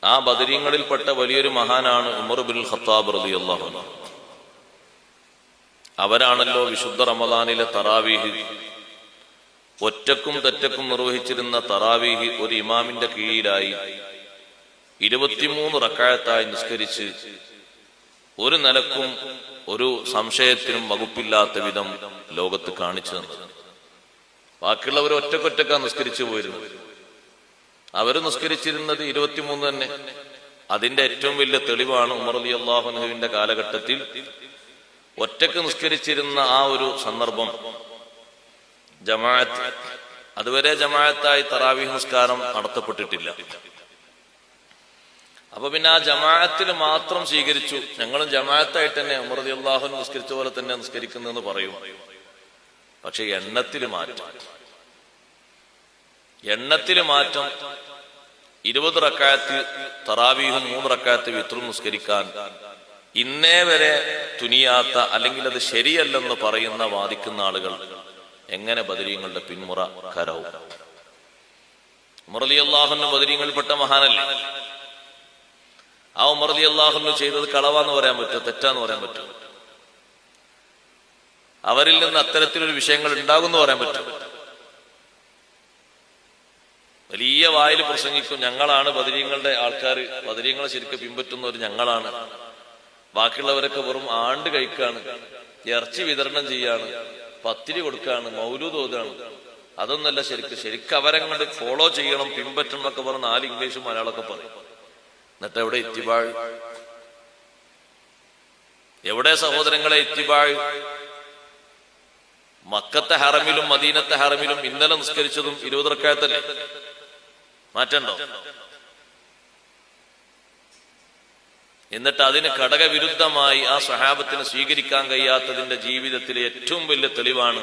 ആ ബദരീങ്ങളിൽപ്പെട്ട വലിയൊരു മഹാനാണ് ഉമർ ഇബ്നുൽ ഖത്താബ് റളിയല്ലാഹു അൻഹു. അവരാണല്ലോ വിശുദ്ധ റമദാനിലെ തറാവീഹ്, ഒറ്റക്കും തെറ്റക്കും നിർവഹിച്ചിരുന്ന തറാവീഹ് ഒരു ഇമാമിന്റെ കീഴിലായി 23 റക്അത്തായി നിസ്കരിച്ച് ഒരു നിലക്കും ഒരു സംശയത്തിനും വകുപ്പില്ലാത്ത വിധം ലോകത്ത് കാണിച്ചു തന്നത്. ബാക്കിയുള്ളവർ ഒറ്റക്കൊറ്റക്കാണ് നിസ്കരിച്ചു പോയിരുന്നത്. അവര് നിസ്കരിച്ചിരുന്നത് 23 തന്നെ. അതിന്റെ ഏറ്റവും വലിയ തെളിവാണ് ഉമർ റളിയല്ലാഹു അൻഹുവിന്റെ കാലഘട്ടത്തിൽ ഒറ്റക്ക് നിസ്കരിച്ചിരുന്ന ആ ഒരു സന്ദർഭം. ജമാഅത്ത്, അതുവരെ ജമാഅത്തായി തറാവീഹ് നിസ്കാരം നടത്തപ്പെട്ടിട്ടില്ല. അപ്പൊ പിന്നെ ആ ജമാഅത്തിൽ മാത്രം സ്വീകരിച്ചു. ഞങ്ങളും ജമാഅത്തായിട്ട് തന്നെ ഉമർ റളിയല്ലാഹു അൻഹു നിസ്കരിച്ച പോലെ തന്നെ നിസ്കരിക്കുന്നതെന്ന് പറയും. പക്ഷെ എണ്ണത്തിൽ മാറ്റം 20 റക്അത്ത് തറാവീഹും 3 റക്അത്ത് വിത്റും നിസ്കരിക്കാൻ ഇന്നേ വരെ തുനിയാത്ത, അല്ലെങ്കിൽ അത് ശരിയല്ലെന്ന് പറയുന്ന വാദിക്കുന്ന ആളുകൾ എങ്ങനെ ബദരീങ്ങളുടെ പിന്മുറ കരാവും? ഉമർ റളിയല്ലാഹു അൻഹു ബദരീങ്ങളിൽപ്പെട്ട മഹാനല്ലേ? ആ ഉമർ റളിയല്ലാഹു അൻഹു ചെയ്തത് കളവാന്ന് പറയാൻ പറ്റുമോ, തെറ്റാന്ന് പറയാൻ പറ്റുമോ? അവരിൽ നിന്ന് അത്തരത്തിലൊരു വിഷയങ്ങൾ ഉണ്ടാകുമെന്ന് പറയാൻ പറ്റും? വലിയ വായിൽ പ്രസംഗിക്കും, ഞങ്ങളാണ് ബദരീങ്ങളുടെ ആൾക്കാർ, ബദരീങ്ങളെ ശരിക്കും പിൻപറ്റുന്നവർ ഞങ്ങളാണ്, ബാക്കിയുള്ളവരൊക്കെ വെറും ആണ്ട് കഴിക്കാണ്, ഇറച്ചി വിതരണം ചെയ്യാണ്, പത്തിരി കൊടുക്കാണ്, മൗലൂദ് ഓതാണ്. അതൊന്നല്ല ശരിക്കും അവരങ്ങോട്ട് ഫോളോ ചെയ്യണം, പിൻപറ്റണം എന്നൊക്കെ പറഞ്ഞ് 4 ഇംഗ്ലീഷും മലയാളമൊക്കെ പറയും. എന്നിട്ട് എവിടെ ഇത്തിബാഴ്? എവിടെ സഹോദരങ്ങളെ ഇത്തിബാഴ്? മക്കത്തെ ഹറമിലും മദീനത്തെ ഹറമിലും ഇന്നലെ നിസ്കരിച്ചതും 20 റക്അത്തല്ലേ? മാറ്റണ്ടോ? എന്നിട്ട് അതിന് ഘടകവിരുദ്ധമായി ആ സ്വഹാബത്തിന് സ്വീകരിക്കാൻ കഴിയാത്തതിന്റെ ജീവിതത്തിലെ ഏറ്റവും വലിയ തെളിവാണ്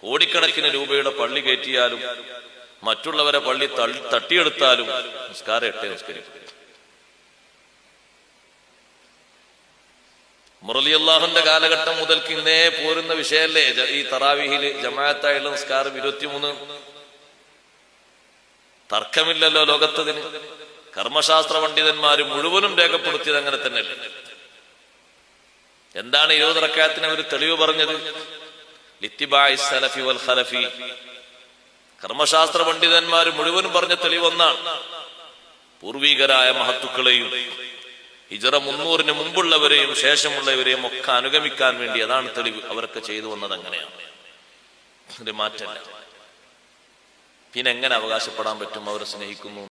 കോടിക്കണക്കിന് രൂപയുടെ പള്ളി കയറ്റിയാലും മറ്റുള്ളവരെ പള്ളി തട്ടിയെടുത്താലും നിസ്കാരം എട്ടേ നിസ്കരിക്കും. ഉമർ റളിയല്ലാഹുവിന്റെ കാലഘട്ടം മുതൽക്ക് ഇന്നേ പോരുന്ന വിഷയല്ലേ ഈ തറാവീഹില് ജമാഅത്തായുള്ള നിസ്കാരം 23. തർക്കമില്ലല്ലോ ലോകത്തതിന്. കർമ്മശാസ്ത്ര പണ്ഡിതന്മാര് മുഴുവനും രേഖപ്പെടുത്തിയത് അങ്ങനെ തന്നെയല്ലേ. എന്താണ് 20 റക്അത്തിന് ഒരു തെളിവ് പറഞ്ഞത്? ലിത്തിബാഇ സലഫി വൽ ഖലഫി. കർമ്മശാസ്ത്ര പണ്ഡിതന്മാര് മുഴുവനും പറഞ്ഞ തെളിവ് ഒന്നാണ്. പൂർവികരായ മഹത്തുക്കളെയും ഹിജ്റ 300-ന് മുമ്പുള്ളവരെയും ശേഷമുള്ളവരെയും ഒക്കെ അനുഗമിക്കാൻ വേണ്ടി, അതാണ് തെളിവ്. അവരൊക്കെ ചെയ്തു വന്നത് അങ്ങനെയാണ്, ഒരു മാറ്റമില്ല. പിന്നെ എങ്ങനെ അവകാശപ്പെടാൻ പറ്റും അവരെ സ്നേഹിക്കുന്നു?